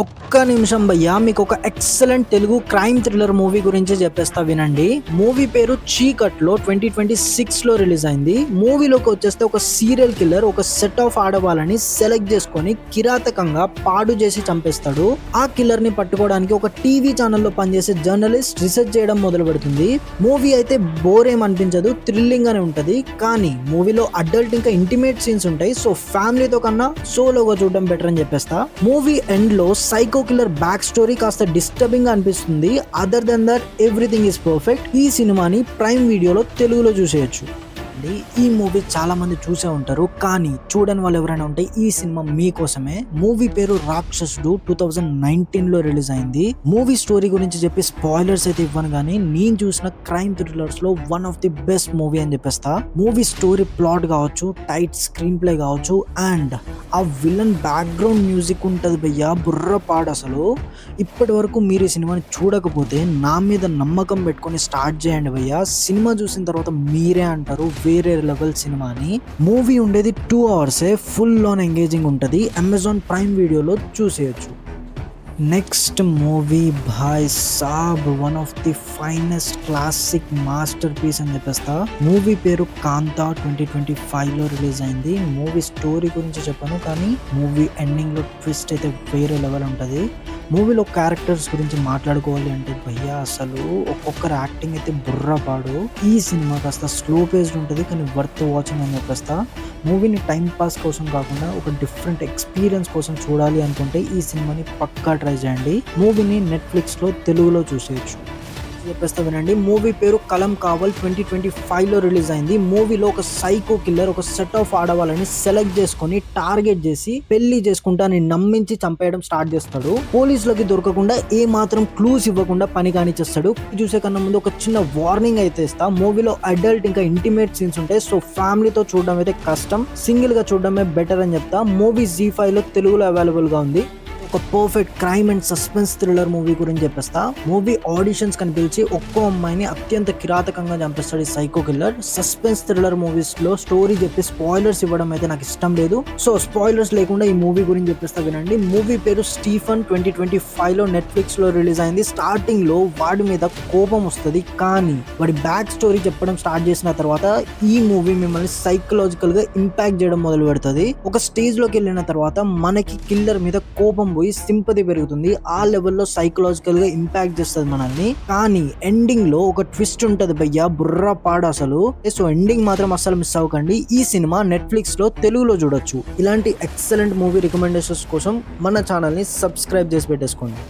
ఒక్క నిమిషం భయ్యా, మీకు ఒక excellent Telugu crime thriller movie గురించి చెప్పేస్తా వినండి. మూవీ పేరు చీకట్లో 2026లో రిలీజ్ అయింది. మూవీలోకి వచ్చేస్తే ఒక సీరియల్ కిల్లర్ ఒక సెట్ ఆఫ్ ఆడవాళ్ళని సెలెక్ట్ చేసుకొని కిరాతకంగా పాడు చేసి చంపేస్తాడు. ఆ కిల్లర్ ని పట్టుకోవడానికి ఒక టీవీ ఛానల్లో పనిచేసే జర్నలిస్ట్ రీసెర్చ్ చేయడం మొదలు పెడుతుంది. మూవీ అయితే బోర్ ఏం అనిపించదు, థ్రిల్లింగ్ గానే ఉంటది. కానీ మూవీలో అడల్ట్ ఇంకా ఇంటిమేట్ సీన్స్ ఉంటాయి. సో ఫ్యామిలీతో కన్నా సోలోగా చూడడం బెటర్ అని చెప్పేస్తా. మూవీ ఎండ్ లో సైకో కిల్లర్ బ్యాక్ స్టోరీ కాస్త డిస్టర్బింగ్ అనిపిస్తుంది. Other than that everything is perfect. ఈ సినిమాని ప్రైమ్ వీడియోలో తెలుగులో చూసేయచ్చు. ఈ మూవీ చాలా మంది చూసే ఉంటారు, కానీ చూడని వాళ్ళు ఎవరైనా ఉంటే ఈ సినిమా మీకోసమే. మూవీ పేరు రాక్షసుడు 2019లో రిలీజ్ అయింది. మూవీ స్టోరీ గురించి చెప్పి స్పాయిలర్స్ అయితే ఇవ్వను, కానీ నేను చూసిన క్రైమ్ థ్రిల్లర్స్ లో one of the best movie అని చెప్పేస్తా. మూవీ స్టోరీ ప్లాట్ కావచ్చు, టైట్ స్క్రీన్ ప్లే కావచ్చు, అండ్ ఆ విలన్ బ్యాక్గ్రౌండ్ మ్యూజిక్ ఉంటది భయ్యా, బుర్రపాడు అసలు. ఇప్పటి వరకు మీరు ఈ సినిమాని చూడకపోతే నా మీద నమ్మకం పెట్టుకొని స్టార్ట్ చేయండి భయ్యా. సినిమా చూసిన తర్వాత మీరే అంటారు వేరే లెవెల్ సినిమా అని. మూవీ ఉండేది 2 hours, ఫుల్ ఆన్ ఎంగేజింగ్ ఉంటుంది. అమెజాన్ ప్రైమ్ వీడియోలో చూసేయచ్చు. Next movie Bhai Saab, one of the finest classic masterpiece అని చెప్పేస్తా. మూవీ పేరు కాంతా 2025లో రిలీజ్ అయింది. మూవీ స్టోరీ గురించి చెప్పాను, కానీ మూవీ ఎండింగ్ లో ట్విస్ట్ అయితే వేరే లెవెల్ ఉంటుంది. మూవీలో క్యారెక్టర్స్ గురించి మాట్లాడుకోవాలి అంటే భయ్యా అసలు ఒక్కొక్కరు యాక్టింగ్ అయితే బుర్రపాడు. ఈ సినిమా కాస్త స్లో పేస్డ్ ఉంటుంది, కానీ వర్త్ వాచింగ్ అని చెప్పేస్తా. మూవీని టైం పాస్ కోసం కాకుండా ఒక డిఫరెంట్ ఎక్స్పీరియన్స్ కోసం చూడాలి అనుకుంటే ఈ సినిమాని పక్కా ట్రై చేయండి. మూవీని నెట్ఫ్లిక్స్లో తెలుగులో చూసేయచ్చు. చెప్పేస్తా వినండి. మూవీ పేరు కలం కావల్ 2025లో రిలీజ్ అయింది. మూవీలో ఒక సైకో కిల్లర్ ఒక సెట్ ఆఫ్ ఆడవాళ్ళని సెలెక్ట్ చేసుకొని టార్గెట్ చేసి పెళ్లి చేసుకుంటా అని నమ్మించి చంపేయడం స్టార్ట్ చేస్తాడు. పోలీసులకి దొరకకుండా ఏ మాత్రం క్లూస్ ఇవ్వకుండా పని కానిచ్చేస్తాడు. చూసే కన్నా ముందు ఒక చిన్న వార్నింగ్ అయితే ఇస్తా. మూవీలో అడల్ట్ ఇంకా ఇంటిమేట్ సీన్స్ ఉంటాయి. సో ఫ్యామిలీతో చూడడం అయితే కష్టం, సింగిల్ గా చూడడమే బెటర్ అని చెప్తా. మూవీ ZEE5లో తెలుగులో అవైలబుల్ గా ఉంది. ఒక perfect crime and suspense thriller movie గురించి చెప్పేస్తా. మూవీ ఆడిషన్స్ కని పిలిచి ఒక్కో అమ్మాయిని అత్యంత కిరాతకంగా చంపేస్తాడు ఈ psycho killer. Suspense thriller movies లో స్టోరీ చెప్పి స్పాయిలర్స్ ఇవ్వడం అయితే నాకు ఇష్టం లేదు. సో స్పాయిలర్స్ లేకుండా ఈ మూవీ గురించి చెప్పేస్తా వినండి. మూవీ పేరు స్టీఫన్ 2025లో నెట్ఫ్లిక్స్ లో రిలీజ్ అయింది. స్టార్టింగ్ లో వాడి మీద కోపం వస్తుంది, కానీ వాడి బ్యాక్ స్టోరీ చెప్పడం స్టార్ట్ చేసిన తర్వాత ఈ మూవీ మిమ్మల్ని సైకలాజికల్ గా ఇంపాక్ట్ చేయడం మొదలు పెడుతుంది. ఒక స్టేజ్ లోకి వెళ్ళిన తర్వాత మనకి కిల్లర్ మీద కోపం సింపతి పెరుగుతుంది. ఆ లెవెల్లో సైకలాజికల్ గా ఇంపాక్ట్ చేస్తుంది మనల్ని. కానీ ఎండింగ్ లో ఒక ట్విస్ట్ ఉంటది భయ్యా, బుర్రా పాడు అసలు. సో ఎండింగ్ మాత్రం అస్సలు మిస్ అవ్వకండి. ఈ సినిమా నెట్ఫ్లిక్స్ లో తెలుగులో చూడొచ్చు. ఇలాంటి ఎక్సలెంట్ మూవీ రికమెండేషన్స్ కోసం మన ఛానల్ ని సబ్స్క్రైబ్ చేసి పెట్టేసుకోండి.